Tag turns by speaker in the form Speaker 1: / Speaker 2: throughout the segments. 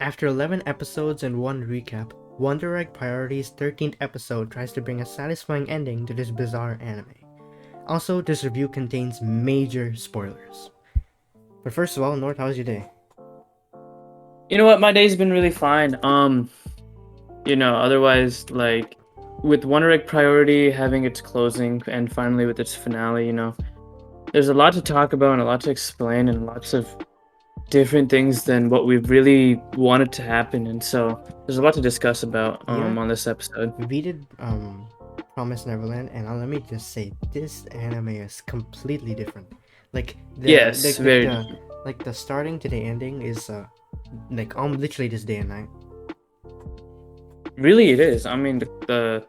Speaker 1: After 11 episodes and one recap, Wonder Egg Priority's 13th episode tries to bring a satisfying ending to this bizarre anime. Also, this review contains major spoilers. But first of all, North, how's your day?
Speaker 2: You know what? My day's been really fine. Otherwise, like with Wonder Egg Priority having its closing and finally with its finale, there's a lot to talk about and a lot to explain and lots of different things than what we really wanted to happen. And so there's a lot to discuss about
Speaker 1: Yeah,
Speaker 2: on this episode.
Speaker 1: we did Promise Neverland, and let me just say, this anime is completely different. Like
Speaker 2: Yes, very different.
Speaker 1: the starting to the ending is literally just day and night.
Speaker 2: Really, it is. I mean, the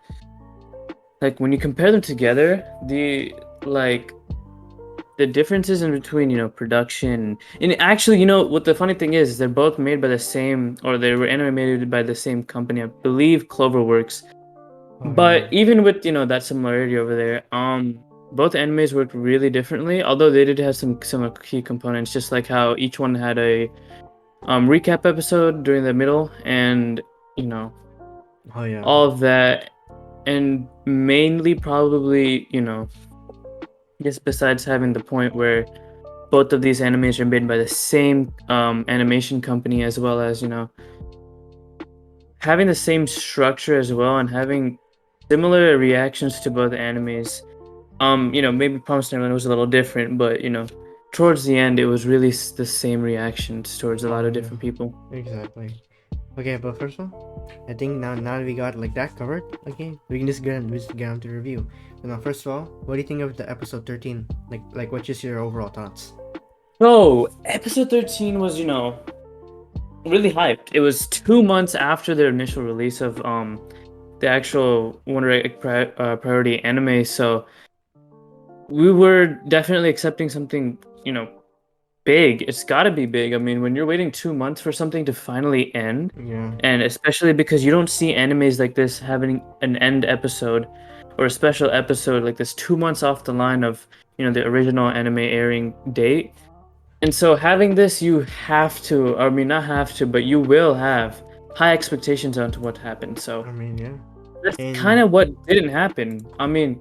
Speaker 2: like when you compare them together, the differences in between, production and actually, what the funny thing is, they're both made by the same, or they were animated by the same company, I believe, Cloverworks.
Speaker 1: Oh yeah.
Speaker 2: But even with, that similarity over there, both animes worked really differently, although they did have some key components, just like how each one had a recap episode during the middle, and you know
Speaker 1: Oh yeah.
Speaker 2: all of that, and mainly probably, just besides having the point where both of these animes are made by the same animation company, as well as having the same structure as well, and having similar reactions to both animes. Maybe Promised Neverland was a little different, but towards the end, it was really the same reactions towards a
Speaker 1: Oh
Speaker 2: lot of
Speaker 1: yeah.
Speaker 2: different people.
Speaker 1: Exactly. Okay, but first of all, I think now that we got like that covered, okay, we can just get on to review. So now, first of all, what do you think of the episode 13? What's just your overall thoughts?
Speaker 2: So, episode 13 was, really hyped. It was 2 months after their initial release of the actual Wonder Egg Priority anime, so we were definitely accepting something, big. It's got to be big. I mean, when you're waiting 2 months for something to finally end,
Speaker 1: Yeah.
Speaker 2: and especially because you don't see animes like this having an end episode or a special episode like this 2 months off the line of the original anime airing date. And so having this, you have to, I mean, not have to, but you will have high expectations onto what happened. So
Speaker 1: I mean, yeah.
Speaker 2: that's kind
Speaker 1: And
Speaker 2: of what didn't happen. I mean,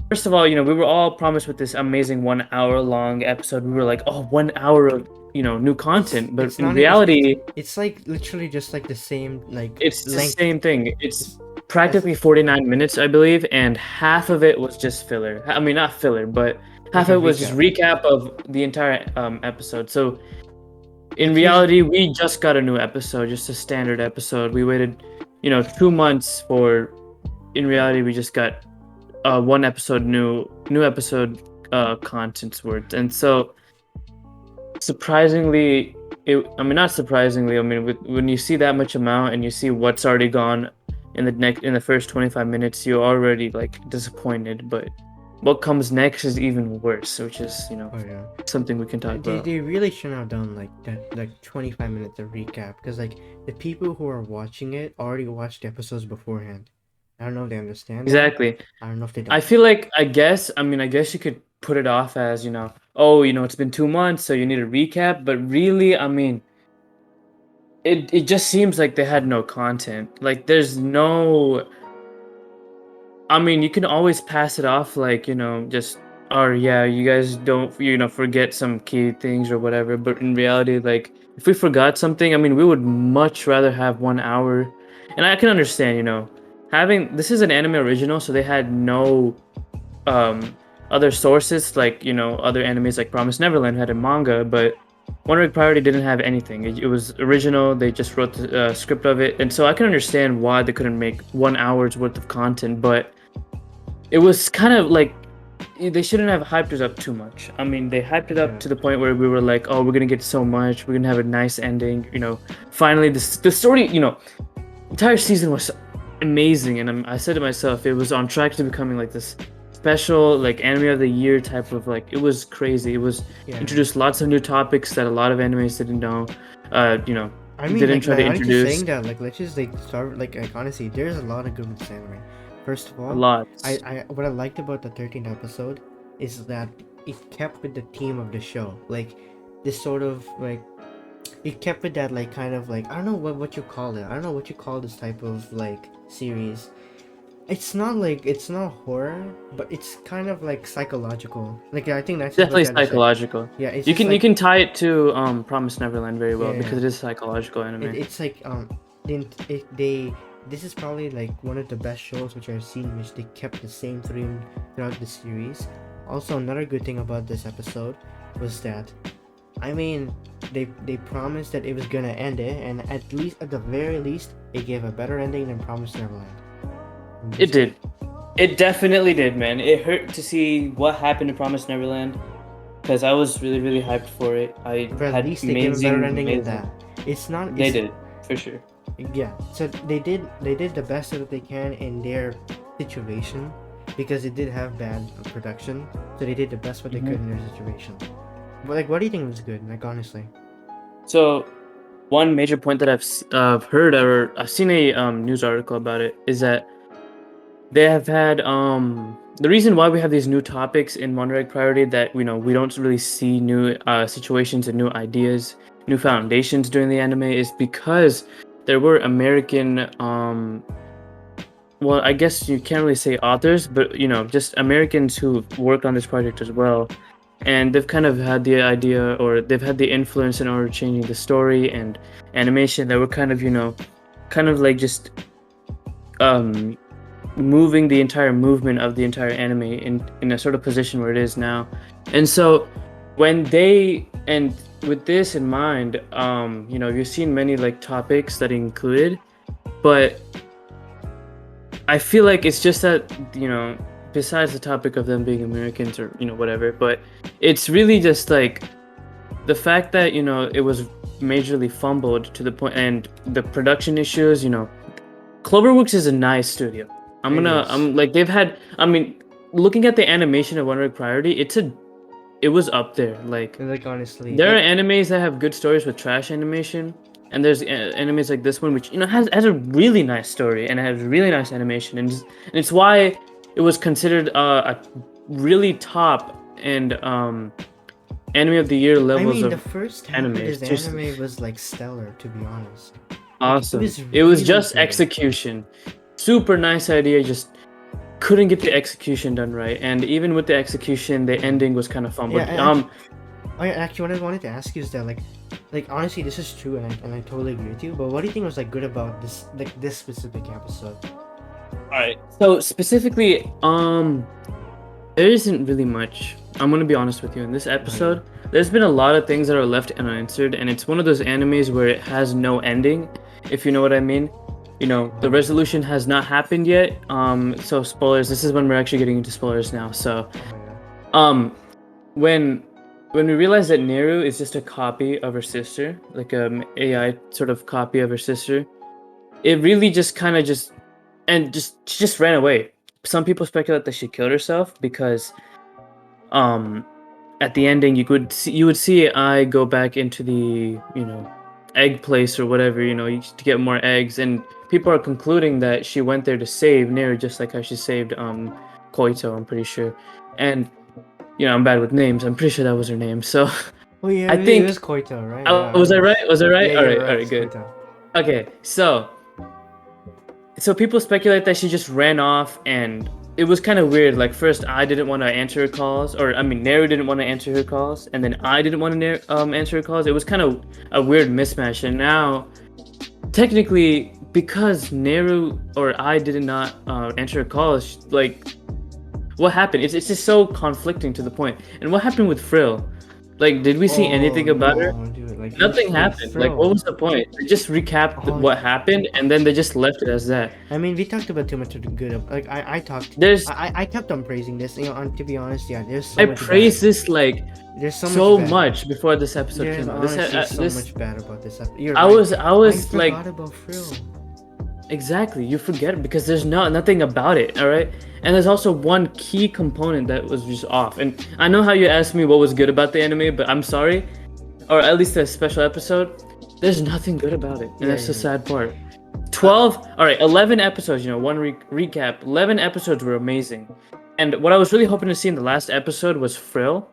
Speaker 2: first of all, we were all promised with this amazing 1 hour long episode. We were like, oh, 1 hour of, new content. But
Speaker 1: it's
Speaker 2: in
Speaker 1: not
Speaker 2: reality,
Speaker 1: it's like literally just like the same
Speaker 2: it's the
Speaker 1: length.
Speaker 2: same thing. It's
Speaker 1: It's, it's
Speaker 2: practically 49 minutes, I believe, and half of it was just filler. I mean, not filler, but
Speaker 1: like
Speaker 2: half
Speaker 1: a
Speaker 2: of it was just
Speaker 1: recap.
Speaker 2: recap of the entire episode. So in
Speaker 1: Like here's
Speaker 2: reality, we just got a new episode, just a standard episode. We waited, 2 months for. In reality, we just got one episode new episode contents worth, and so surprisingly, I mean, not surprisingly. I mean, when you see that much amount and you see what's already gone in the first 25 minutes, you're already like disappointed. But what comes next is even worse, which is
Speaker 1: oh yeah.
Speaker 2: something we can talk about.
Speaker 1: They really shouldn't have done like that, like 25 minutes of recap, because like the people who are watching it already watched the episodes beforehand. I don't know if they understand that.
Speaker 2: Exactly.
Speaker 1: I don't know if they
Speaker 2: I
Speaker 1: don't.
Speaker 2: feel like I guess you could put it off as, oh, it's been 2 months, so you need a recap. But really, I mean, it just seems like they had no content. Like there's no. I mean, you can always pass it off like, just, oh yeah, you guys don't, forget some key things or whatever. But in reality, like if we forgot something, I mean, we would much rather have 1 hour. And I can understand, having this is an anime original, so they had no other sources, like other animes like Promise Neverland had a manga, but Wonder Egg Priority didn't have anything. It was original. They just wrote the script of it, and so I can understand why they couldn't make 1 hour's worth of content. But it was kind of like they shouldn't have hyped it up too much. I mean, they hyped it up
Speaker 1: Yeah.
Speaker 2: to the point where we were like, oh, we're gonna get so much. We're gonna have a nice ending. Finally, the story. Entire season was amazing, and I said to myself, it was on track to becoming like this special like anime of the year type of, like, it was crazy. It was
Speaker 1: Yeah.
Speaker 2: introduced lots of new topics that a lot of animes didn't know.
Speaker 1: I mean,
Speaker 2: Didn't
Speaker 1: like,
Speaker 2: try to
Speaker 1: now that you're
Speaker 2: introduce
Speaker 1: saying that, like, let's just like start like honestly, there's a lot of good with this anime. First of
Speaker 2: a
Speaker 1: all,
Speaker 2: lot.
Speaker 1: I what I liked about the 13th episode is that it kept with the theme of the show, like this sort of like it kept with that like kind of like I don't know what you call it. I don't know what you call this type of like series. It's not horror, but it's kind of like psychological. Like I think that's just what
Speaker 2: Definitely
Speaker 1: that is like.
Speaker 2: psychological.
Speaker 1: Yeah, it's
Speaker 2: You
Speaker 1: just
Speaker 2: can you
Speaker 1: like
Speaker 2: can tie it to Promise Neverland very
Speaker 1: yeah,
Speaker 2: well
Speaker 1: yeah.
Speaker 2: because it is psychological anime.
Speaker 1: It's like they this is probably like one of the best shows which I've seen, which they kept the same theme throughout the series. Also, another good thing about this episode was that I mean they promised that it was gonna end it, and at the very least it gave a better ending than Promised Neverland.
Speaker 2: It did. It definitely did, man. It hurt to see what happened to Promise Neverland because I was really, really hyped for it. I
Speaker 1: But at
Speaker 2: had
Speaker 1: least they gave a better ending than
Speaker 2: amazing.
Speaker 1: that. It's not.
Speaker 2: They
Speaker 1: It's
Speaker 2: did, for sure.
Speaker 1: yeah. So they did the best that they can in their situation because it did have bad production. So they did the best what they could in their situation. But like, what do you think was good? Like honestly.
Speaker 2: So, one major point that I've heard or I've seen a news article about it is that they have had the reason why we have these new topics in Wonder Egg Priority that we don't really see new situations and new ideas, new foundations during the anime is because there were American well, I guess you can't really say authors, but just Americans who worked on this project as well. And they've kind of had the idea or they've had the influence in order changing the story and animation that were kind of like just um moving the entire movement of the entire anime in a sort of position where it is now. And so when they and with this in mind, you've seen many like topics that included, but I feel like it's just that, besides the topic of them being Americans or, whatever, but it's really just like the fact that, it was majorly fumbled to the point and the production issues, Cloverworks is a nice studio. I'm like, they've had, I mean, looking at the animation of Wonder Egg Priority, it was up there. Like
Speaker 1: Honestly,
Speaker 2: there are animes that have good stories with trash animation, and there's animes like this one which has a really nice story and has really nice animation, and it's why it was considered a really top and anime of the year levels
Speaker 1: the
Speaker 2: of
Speaker 1: first half
Speaker 2: anime.
Speaker 1: of this
Speaker 2: Just
Speaker 1: anime was like stellar, to be honest.
Speaker 2: awesome.
Speaker 1: was
Speaker 2: It was
Speaker 1: really
Speaker 2: just
Speaker 1: good.
Speaker 2: execution. Super nice idea, just couldn't get the execution done right, and even with the execution, the ending was kind of fumbled.
Speaker 1: Actually, what I wanted to ask you is that like honestly, this is true, and I totally agree with you. But what do you think was like good about this specific episode?
Speaker 2: All right. So specifically, there isn't really much. I'm gonna be honest with you. In this episode, there's been a lot of things that are left unanswered, and it's one of those animes where it has no ending, if you know what I mean. The resolution has not happened yet. So spoilers. This is when we're actually getting into spoilers now. So, when we realize that Neru is just a copy of her sister, like AI sort of copy of her sister, it really just kind of she just ran away. Some people speculate that she killed herself because at the ending you would see I go back into the egg place or whatever, to get more eggs, and people are concluding that she went there to save Neru just like how she saved Koito, I'm pretty sure. And I'm bad with names. I'm pretty sure that was her name. So
Speaker 1: Oh yeah,
Speaker 2: I
Speaker 1: it
Speaker 2: think
Speaker 1: was Koito, right?
Speaker 2: was I right? Was I right?
Speaker 1: Yeah,
Speaker 2: All
Speaker 1: you're
Speaker 2: right,
Speaker 1: right.
Speaker 2: all right,
Speaker 1: It's
Speaker 2: good.
Speaker 1: Koito.
Speaker 2: Okay, so people speculate that she just ran off, and it was kind of weird. Like first, I didn't want to answer her calls, or I mean, Neru didn't want to answer her calls, and then I didn't want to answer her calls. It was kind of a weird mismatch, and now, technically, because Neru or I did not answer her calls, like, what happened? It's just so conflicting to the point. And what happened with Frill? Like, did we see anything about her?
Speaker 1: Dude, like,
Speaker 2: Nothing happened. Like, what was the point? They just recapped what happened, and then they just left it as that.
Speaker 1: I mean, we talked about too much of the good. Like, I talked.
Speaker 2: There's,
Speaker 1: I kept on praising this. To be honest, yeah, there's so
Speaker 2: I
Speaker 1: much
Speaker 2: praised
Speaker 1: bad.
Speaker 2: this like
Speaker 1: There's
Speaker 2: so
Speaker 1: much, bad.
Speaker 2: much before this episode
Speaker 1: There's
Speaker 2: came out.
Speaker 1: honestly so much bad about this episode. You're
Speaker 2: I
Speaker 1: right.
Speaker 2: was
Speaker 1: I
Speaker 2: like,
Speaker 1: forgot about Frill.
Speaker 2: exactly. You forget it because there's nothing about it. All right. And there's also one key component that was just off. And I know how you asked me what was good about the anime, but I'm sorry, or at least the special episode. There's nothing good about it, and that's the sad part. 12, all right, 11 episodes. One recap. 11 episodes were amazing, and what I was really hoping to see in the last episode was Frill,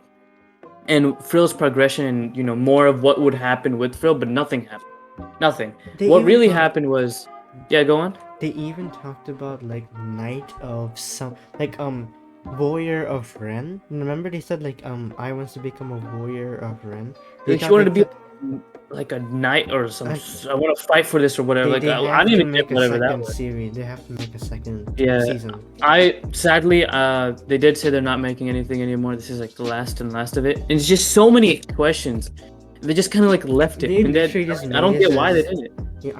Speaker 2: and Frill's progression, and more of what would happen with Frill, but nothing happened. Nothing.
Speaker 1: They
Speaker 2: What
Speaker 1: even
Speaker 2: really
Speaker 1: talk-
Speaker 2: happened was, yeah, go on.
Speaker 1: They even talked about like Knight of some Warrior of Ren. Remember they said like I wants to become a Warrior of Ren. They
Speaker 2: Like she
Speaker 1: thought
Speaker 2: wanted to be
Speaker 1: that
Speaker 2: like a knight or some.
Speaker 1: uh,
Speaker 2: I want to fight for this or whatever. Like
Speaker 1: they
Speaker 2: I
Speaker 1: have
Speaker 2: didn't
Speaker 1: to
Speaker 2: even get
Speaker 1: make a
Speaker 2: whatever that
Speaker 1: second
Speaker 2: was.
Speaker 1: series. They have to make a second
Speaker 2: Yeah,
Speaker 1: season.
Speaker 2: I sadly they did say they're not making anything anymore. This is like the last and last of it. And it's just so many questions. They just kind of like left it.
Speaker 1: They
Speaker 2: And
Speaker 1: literally just
Speaker 2: I don't
Speaker 1: made
Speaker 2: get
Speaker 1: this
Speaker 2: why they
Speaker 1: as-
Speaker 2: did it.
Speaker 1: Yeah,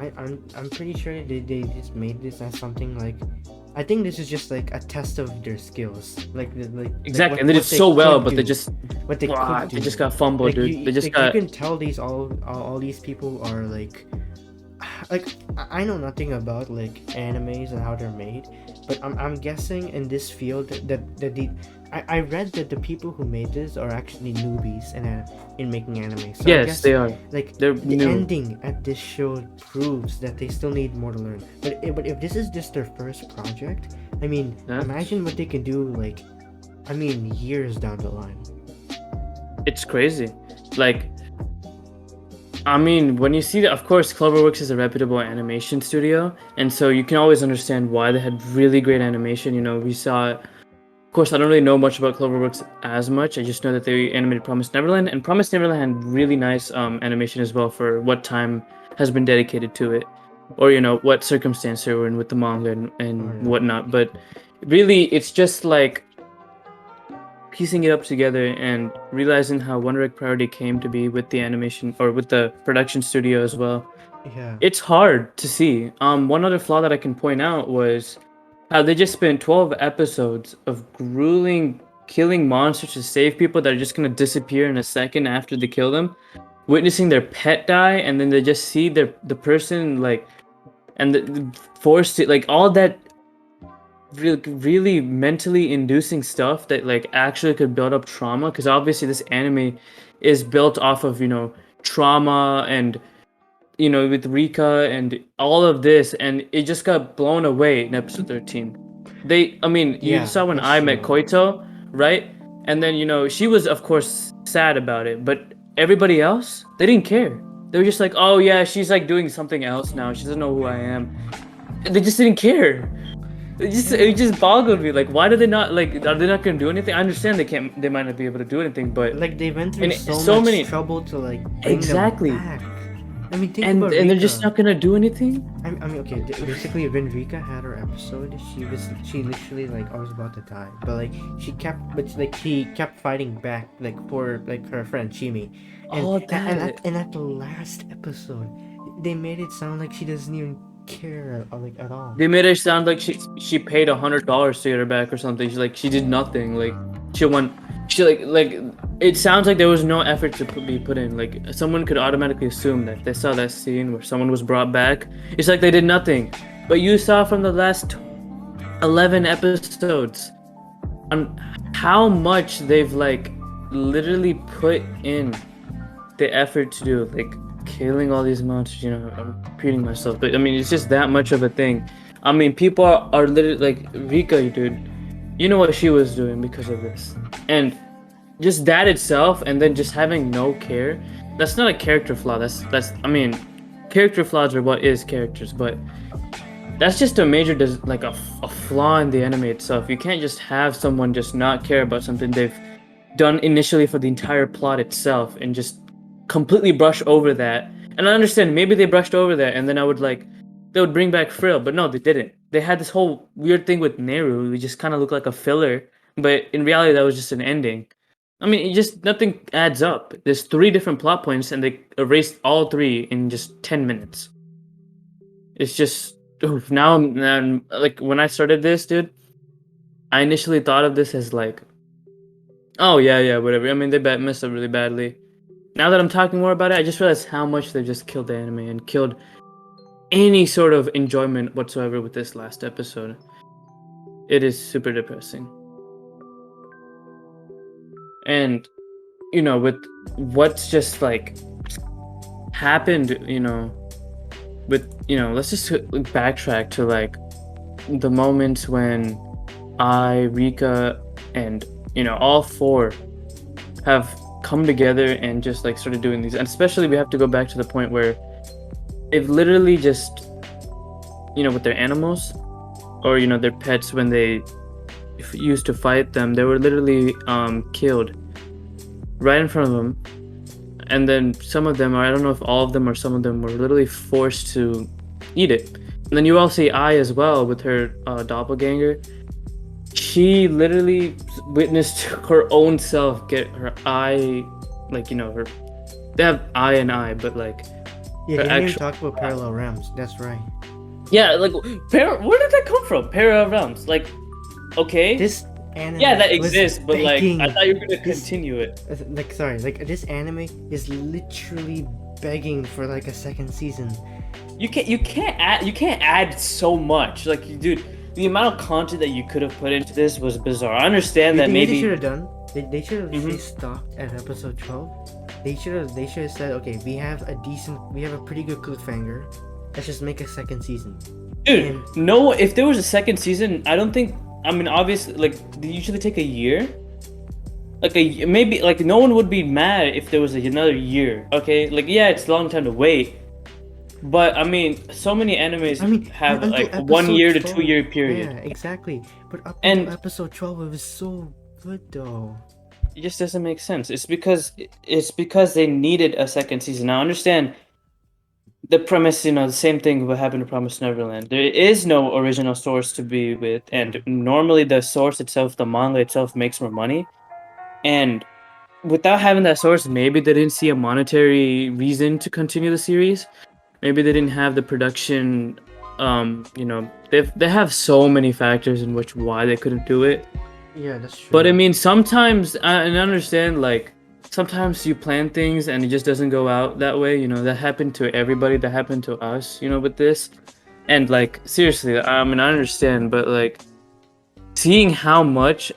Speaker 1: I'm pretty sure they just made this as something like. I think this is just like a test of their skills, like
Speaker 2: Exactly,
Speaker 1: what-
Speaker 2: and they did
Speaker 1: what
Speaker 2: so well,
Speaker 1: could
Speaker 2: but they
Speaker 1: do,
Speaker 2: just
Speaker 1: what they could do.
Speaker 2: they just got fumbled,
Speaker 1: Like,
Speaker 2: dude. They just
Speaker 1: like,
Speaker 2: got
Speaker 1: you can tell these all these people are like I know nothing about like animes and how they're made, but I'm guessing in this field that I read that the people who made this are actually newbies in making anime. So I
Speaker 2: yes,
Speaker 1: guess,
Speaker 2: they are.
Speaker 1: like
Speaker 2: They're
Speaker 1: the
Speaker 2: new.
Speaker 1: ending at this show proves that they still need more to learn. But if this is just their first project, I mean,
Speaker 2: Yeah.
Speaker 1: imagine what they can do like, I mean, years down the line.
Speaker 2: It's crazy. Like, I mean, when you see that, of course, Cloverworks is a reputable animation studio, and so you can always understand why they had really great animation. We saw, of course, I don't really know much about Cloverworks as much. I just know that they animated Promised Neverland, and Promised Neverland had really nice animation as well for what time has been dedicated to it, or what circumstance they were in with the manga and
Speaker 1: Oh, yeah.
Speaker 2: whatnot. But really, it's just like piecing it up together and realizing how Wonder Egg Priority came to be with the animation or with the production studio as well.
Speaker 1: Yeah.
Speaker 2: It's hard to see. One other flaw that I can point out was how they just spent 12 episodes of grueling killing monsters to save people that are just gonna disappear in a second after they kill them, witnessing their pet die, and then they just see the person like, and forced to like all that really mentally inducing stuff that like actually could build up trauma, because obviously this anime is built off of trauma and with Rika and all of this, and it just got blown away in episode 13. I mean,
Speaker 1: Yeah,
Speaker 2: you saw when
Speaker 1: that's
Speaker 2: I met
Speaker 1: true.
Speaker 2: Koito, right? And then she was of course sad about it, but everybody else, they didn't care. They were just like, oh yeah, she's like doing something else now, she doesn't know who I am. They just didn't care. It just boggled me. Like, why do they not like? Are they not gonna do anything? I understand they can't. They might not be able to do anything, but
Speaker 1: Like they went through
Speaker 2: And
Speaker 1: so much
Speaker 2: many-
Speaker 1: trouble to like bring
Speaker 2: Exactly.
Speaker 1: them back. I mean, think
Speaker 2: and
Speaker 1: about
Speaker 2: they're
Speaker 1: Rika.
Speaker 2: just not gonna do anything.
Speaker 1: I mean, okay. Basically, when Rika had her episode, she literally like I was about to die, but like she kept fighting back like for like her friend Chimi, and
Speaker 2: All
Speaker 1: and at the last episode, they made it sound like she doesn't even care at all.
Speaker 2: They made it sound like she paid $100 to get her back or something. She did nothing. Like she won. She like it sounds like there was no effort to be put in. Like someone could automatically assume that they saw that scene where someone was brought back. It's like they did nothing. But you saw from the last 11 episodes on how much they've like literally put in the effort to do like killing all these monsters. I'm repeating myself, but I mean it's just that much of a thing. I mean people are literally like Rika, dude. You know what she was doing because of this, and just that itself, and then just having no care. That's not a character flaw. That's I mean, character flaws are what is characters, but that's just a major like a flaw in the anime itself. You can't just have someone just not care about something they've done initially for the entire plot itself and just completely brush over that. And I understand maybe they brushed over that, and then they would bring back Frill, but no, they didn't. They had this whole weird thing with Neru. It just kind of looked like a filler, but in reality, that was just an ending. I mean, it just nothing adds up. There's 3 different plot points, and they erased all 3 in just 10 minutes. It's just oof, now like when I started this, dude, I initially thought of this as like, oh yeah, whatever. I mean, they messed up really badly. Now that I'm talking more about it, I just realized how much they've just killed the anime and killed any sort of enjoyment whatsoever with this last episode. It is super depressing. And with what's just like happened, with let's just backtrack to like the moments when Rika, and all 4 have come together and just like started doing these. And especially we have to go back to the point where they've literally just, with their animals or their pets, when they used to fight them, they were literally killed right in front of them. And then some of them, or I don't know if all of them or some of them, were literally forced to eat it. And then you all see I as well with her doppelganger. She literally witnessed her own self get her eye, her. They have I and I, but like.
Speaker 1: Yeah, they didn't even talk about parallel realms. That's right.
Speaker 2: Yeah, like where did that come from? Parallel realms, like, okay.
Speaker 1: This anime.
Speaker 2: Yeah, that exists, but
Speaker 1: begging.
Speaker 2: like I thought you were gonna continue it.
Speaker 1: This anime is literally begging for like a second season.
Speaker 2: You can't add so much. Like, dude, the amount of content that you could have put into this was bizarre. I understand that maybe
Speaker 1: they should have done. They should have stopped at episode 12. They should have said, okay, we have a pretty good cliffhanger. Let's just make a second season.
Speaker 2: Dude, no, if there was a second season, I don't think. I mean, obviously, like, they usually take a year. Like maybe like no one would be mad if there was another year. Okay, like yeah, it's a long time to wait. But I mean, so many animes have like 1 year to 2 year period.
Speaker 1: Yeah, exactly. But up until episode 12, it was so good though.
Speaker 2: It just doesn't make sense. It's because they needed a second season. I understand the premise, the same thing what happened to Promised Neverland. There is no original source to be with, and normally the source itself, the manga itself, makes more money. And without having that source, maybe they didn't see a monetary reason to continue the series. Maybe they didn't have the production. They have so many factors in which why they couldn't do it.
Speaker 1: Yeah, that's true.
Speaker 2: But I mean, sometimes I understand, like, sometimes you plan things and it just doesn't go out that way. That happened to everybody. That happened to us. With this, and like seriously, I mean, I understand, but like, seeing how much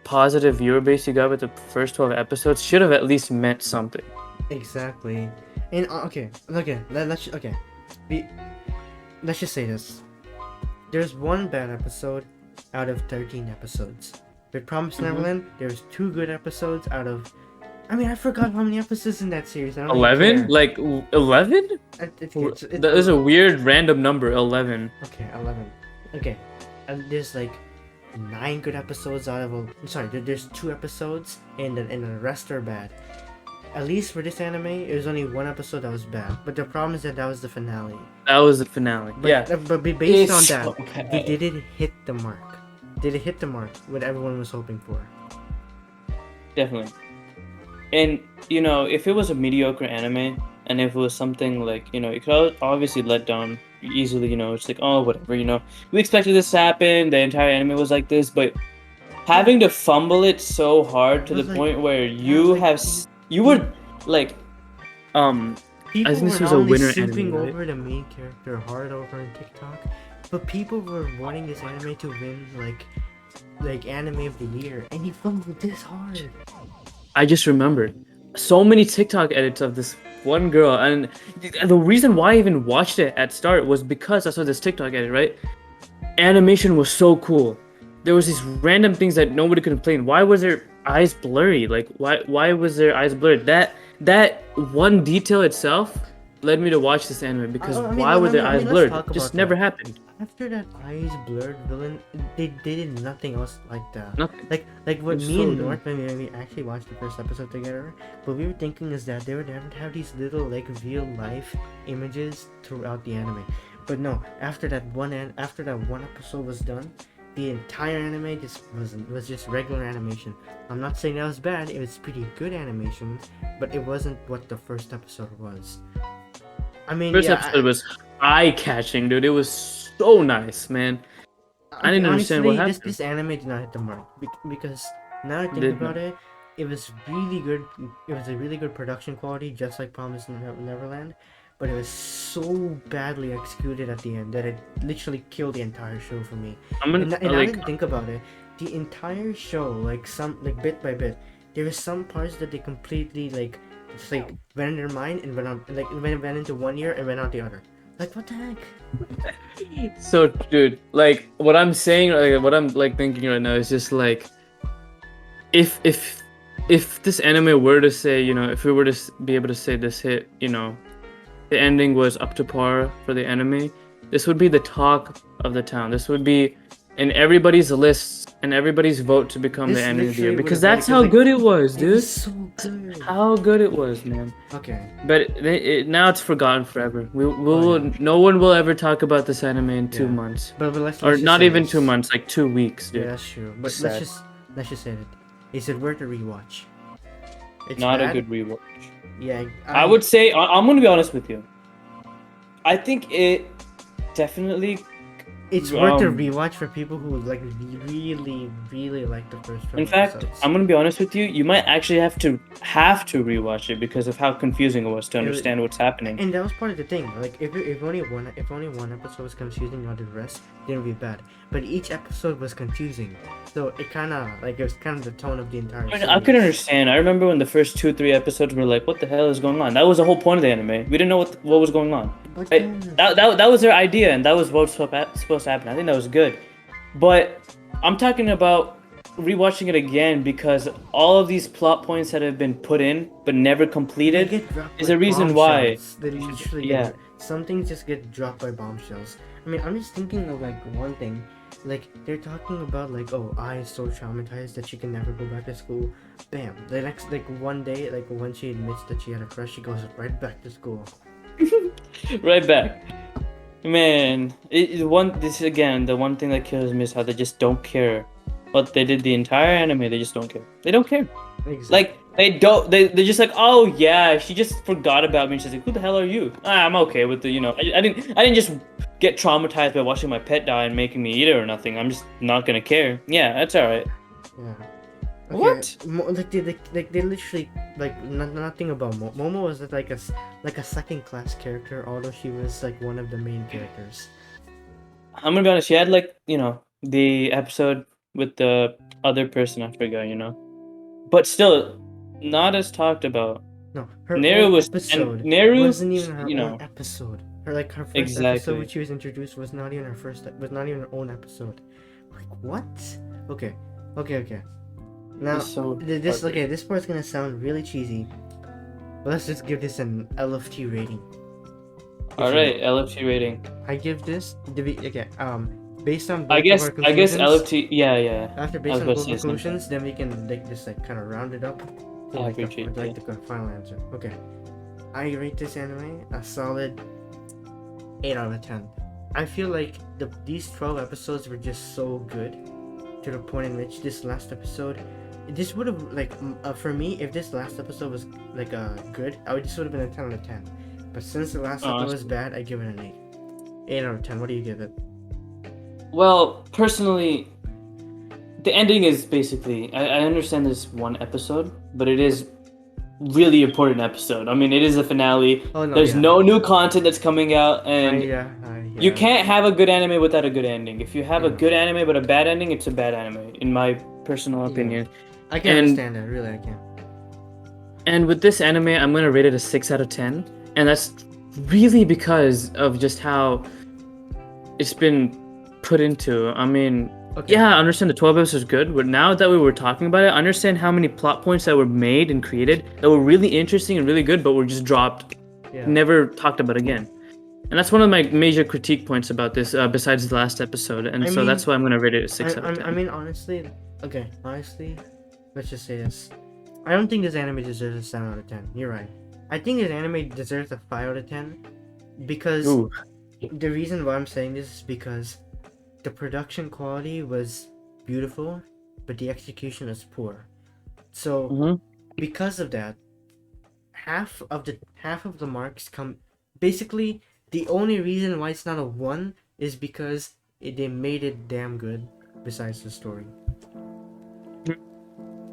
Speaker 2: positive viewer base you got with the first 12 episodes should have at least meant something.
Speaker 1: Exactly. And let's just say this. There's one bad episode out of 13 episodes. With Promised Neverland, there's 2 good episodes out of. I mean, I forgot how many episodes in that series.
Speaker 2: 11? Like 11? That is a weird random number. 11.
Speaker 1: Okay, 11. Okay, and there's like 9 good episodes out of. There's 2 episodes, and the rest are bad. At least for this anime, it was only 1 episode that was bad. But the problem is that was the finale.
Speaker 2: That was the finale.
Speaker 1: But based on that, they didn't hit the mark. Did it hit the mark? What everyone was hoping for?
Speaker 2: Definitely. And if it was a mediocre anime, and if it was something like it could obviously let down easily. It's like, oh, whatever. We expected this to happen. The entire anime was like this, but having to fumble it so hard to the point where you were like,
Speaker 1: people
Speaker 2: I think this
Speaker 1: were
Speaker 2: was a winner
Speaker 1: simping
Speaker 2: anime, right?
Speaker 1: over the main character hard over on TikTok, but people were wanting this anime to win like anime of the year, and he fumbled this hard.
Speaker 2: I just remembered so many TikTok edits of this one girl, and the reason why I even watched it at start was because I saw this TikTok edit, right? Animation was so cool. There was these random things that nobody could complain. Why was their eyes blurry? Like why was their eyes blurred? That one detail itself led me to watch this anime, because why were their eyes blurred? It just never happened.
Speaker 1: After that eyes blurred villain, they did nothing else like that.
Speaker 2: Nothing.
Speaker 1: Like what me and North, when we actually watched the first episode together, what we were thinking is that they would have these little like real life images throughout the anime. But no, after that one episode was done, the entire anime was just regular animation. I'm not saying that was bad, it was pretty good animation, but it wasn't what the first episode was. I mean,
Speaker 2: first episode was eye-catching, dude. It was so nice, man. I didn't understand what happened.
Speaker 1: This anime did not hit the mark because now I think about it, it was really good. It was a really good production quality, just like Promised Neverland, but it was so badly executed at the end that it literally killed the entire show for me. I didn't think about it. The entire show, like bit by bit, there were some parts that they completely went in their mind and went on, went into one ear and went out the other. Like, what the heck?
Speaker 2: So, dude, like, what I'm saying, like, what I'm like thinking right now is just like, if if this anime were to say, if we were to be able to say this hit, the ending was up to par for the anime, this would be the talk of the town. This would be in everybody's lists and everybody's vote to become the
Speaker 1: This
Speaker 2: anime of the year,
Speaker 1: literally would
Speaker 2: because
Speaker 1: have
Speaker 2: that's how good it was,
Speaker 1: it
Speaker 2: dude.
Speaker 1: was so good.
Speaker 2: How good it was, man.
Speaker 1: Okay.
Speaker 2: But now it's forgotten forever.
Speaker 1: yeah.
Speaker 2: No one will ever talk about this anime in 2
Speaker 1: Yeah.
Speaker 2: months,
Speaker 1: But let's
Speaker 2: or
Speaker 1: just
Speaker 2: not
Speaker 1: say
Speaker 2: even
Speaker 1: this.
Speaker 2: 2 months, like 2 weeks, dude.
Speaker 1: Yeah, that's true. But
Speaker 2: It's
Speaker 1: let's
Speaker 2: sad.
Speaker 1: just say it. Is it worth a rewatch? It's
Speaker 2: Not
Speaker 1: bad.
Speaker 2: a good rewatch.
Speaker 1: Yeah.
Speaker 2: I would say I'm gonna be honest with you. I think it definitely.
Speaker 1: It's worth a rewatch for people who like really like the first 12
Speaker 2: In fact,
Speaker 1: episodes.
Speaker 2: I'm gonna be honest with you. You might actually have to rewatch it because of how confusing it was to understand what's happening.
Speaker 1: And that was part of the thing. Like if only one episode was confusing, not the rest, then it'd be bad. But each episode was confusing, so it kind of it was kind of the tone of the entire.
Speaker 2: I mean, I could understand. I remember when the first 2-3 episodes were like, "What the hell is going on?" That was the whole point of the anime. We didn't know what was going on.
Speaker 1: But
Speaker 2: Right? That was their idea, and that was what was supposed to happen. I think that was good, but I'm talking about rewatching it again because all of these plot points that have been put in but never completed is a reason why.
Speaker 1: They literally some things just get dropped by bombshells. I mean, I'm just thinking of one thing. They're talking about oh, I is so traumatized that she can never go back to school. Bam. The next one day, when she admits that she had a crush, she goes right back to school.
Speaker 2: Right back. Man, this is again the one thing that kills me is how they just don't care. What they did the entire anime, they just don't care. They don't care.
Speaker 1: Exactly.
Speaker 2: They're just like, oh yeah, she just forgot about me. And she's like, who the hell are you? I'm okay with the, I didn't just get traumatized by watching my pet die and making me eat it or nothing. I'm just not gonna care. Yeah, that's alright.
Speaker 1: Yeah. Okay,
Speaker 2: What?
Speaker 1: They literally nothing about Momo was like a second class character, although she was one of the main characters.
Speaker 2: I'm gonna be honest. She had the episode with the other person. I forgot. But still, not as talked about.
Speaker 1: No, her
Speaker 2: Neru
Speaker 1: own
Speaker 2: was
Speaker 1: episode
Speaker 2: Neru,
Speaker 1: wasn't even her own episode. Her first episode
Speaker 2: Exactly.
Speaker 1: when she was introduced was not even her own episode. What? Okay. Now this part's gonna sound really cheesy, but let's just give this an LFT rating.
Speaker 2: All right, LFT rating.
Speaker 1: I give this based on both
Speaker 2: I guess
Speaker 1: of our conclusions,
Speaker 2: LFT. Yeah.
Speaker 1: After based on both conclusions, then we can just kind of round it up to the final answer. Okay, I rate this anime a solid 8 out of 10. I feel like these 12 episodes were just so good to the point in which this last episode, this would have for me, if this last episode was good, this would have been a 10 out of 10. But since the last episode was bad, I give it an 8. 8 out of 10. What do you give it?
Speaker 2: Well, personally, the ending is basically. I understand this one episode, but it is really important episode. I mean, it is a finale.
Speaker 1: Oh, no,
Speaker 2: There's no new content that's coming out, and you can't have a good anime without a good ending. If you have a good anime but a bad ending, it's a bad anime, in my personal opinion.
Speaker 1: I can understand that. Really, I can.
Speaker 2: And with this anime, I'm gonna rate it a 6 out of 10, and that's really because of just how it's been put into. I mean, yeah, I understand the 12 episodes is good, but now that we were talking about it, I understand how many plot points that were made and created that were really interesting and really good, but were just dropped, never talked about again. And that's one of my major critique points about this, besides the last episode, and so that's why I'm gonna rate it a 6 out of 10.
Speaker 1: I mean, honestly, let's just say this. I don't think this anime deserves a 7 out of 10. You're right. I think this anime deserves a 5 out of 10 because the reason why I'm saying this is because the production quality was beautiful, but the execution is poor. So because of that, half of the marks come. Basically, the only reason why it's not a 1 is because they made it damn good. Besides the story,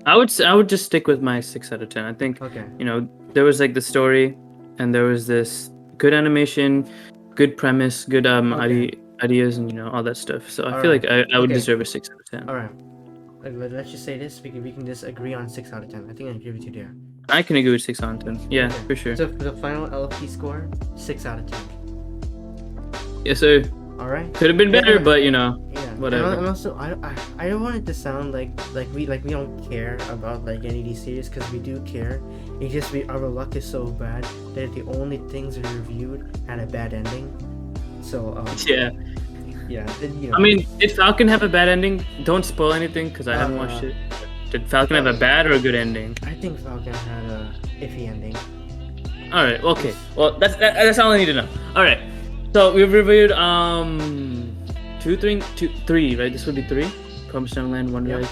Speaker 2: I would just stick with my 6 out of 10. I think there was the story, and there was this good animation, good premise, good ideas, and all that stuff. So I feel like I would deserve a 6 out of 10.
Speaker 1: All right, let's just say this. We can just agree on 6 out of 10. I think I agree with you there.
Speaker 2: I can agree with 6 out of 10. Yeah, for sure.
Speaker 1: So for the final LFT score, 6 out of 10.
Speaker 2: Yes, sir.
Speaker 1: All right.
Speaker 2: Could have been better, but
Speaker 1: Yeah.
Speaker 2: whatever.
Speaker 1: And also, I don't want it to sound like we don't care about like any of these series, because we do care. It's just our luck is so bad that the only things we reviewed had a bad ending. So
Speaker 2: Yeah.
Speaker 1: you
Speaker 2: I
Speaker 1: know,
Speaker 2: mean, did Falcon have a bad ending? Don't spoil anything because I haven't watched it. Did Falcon have a bad or a good ending?
Speaker 1: I think Falcon had a iffy ending.
Speaker 2: All right. Okay. Well, that's all I need to know. All right. So we've reviewed 3, right? This would be 3. Promised Neverland, Wonder Egg.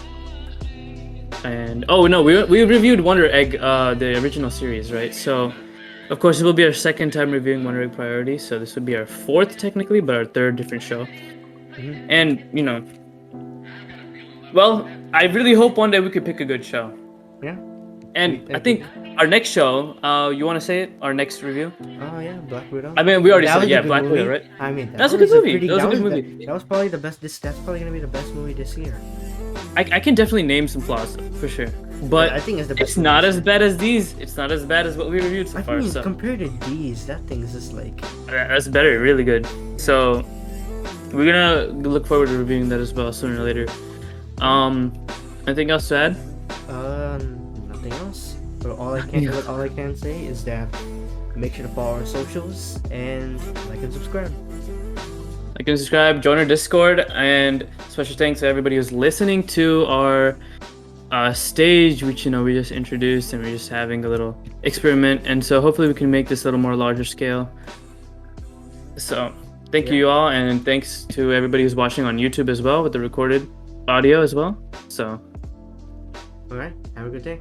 Speaker 2: And oh no, we reviewed Wonder Egg, the original series, right? So, of course, it will be our second time reviewing Wonder Egg Priority. So this would be our 4th technically, but our 3rd different show. And well, I really hope one day we could pick a good show.
Speaker 1: Yeah.
Speaker 2: And I think our next show, you want to say it? Our next review?
Speaker 1: Oh yeah, Black Widow.
Speaker 2: I mean, we already
Speaker 1: That
Speaker 2: said,
Speaker 1: was a
Speaker 2: yeah,
Speaker 1: good
Speaker 2: Black
Speaker 1: movie.
Speaker 2: Widow, right?
Speaker 1: I mean,
Speaker 2: that was a good movie. That was a good
Speaker 1: that,
Speaker 2: movie.
Speaker 1: that was probably the best. That's probably gonna be the best movie this year.
Speaker 2: I can definitely name some flaws for sure, but
Speaker 1: I think it's the best.
Speaker 2: It's not as bad as these. It's not as bad as what we reviewed so far.
Speaker 1: I mean,
Speaker 2: So
Speaker 1: compared to these, that thing's just like
Speaker 2: that's better, really good. So we're gonna look forward to reviewing that as well sooner or later. Anything else to add?
Speaker 1: Nothing else. But all I can say is that make sure to follow our socials and like and subscribe.
Speaker 2: Like and subscribe, join our Discord, and special thanks to everybody who's listening to our stage, which we just introduced, and we're just having a little experiment. And so hopefully we can make this a little more larger scale. So thank you all, and thanks to everybody who's watching on YouTube as well with the recorded audio as well. So
Speaker 1: all right, have a good day.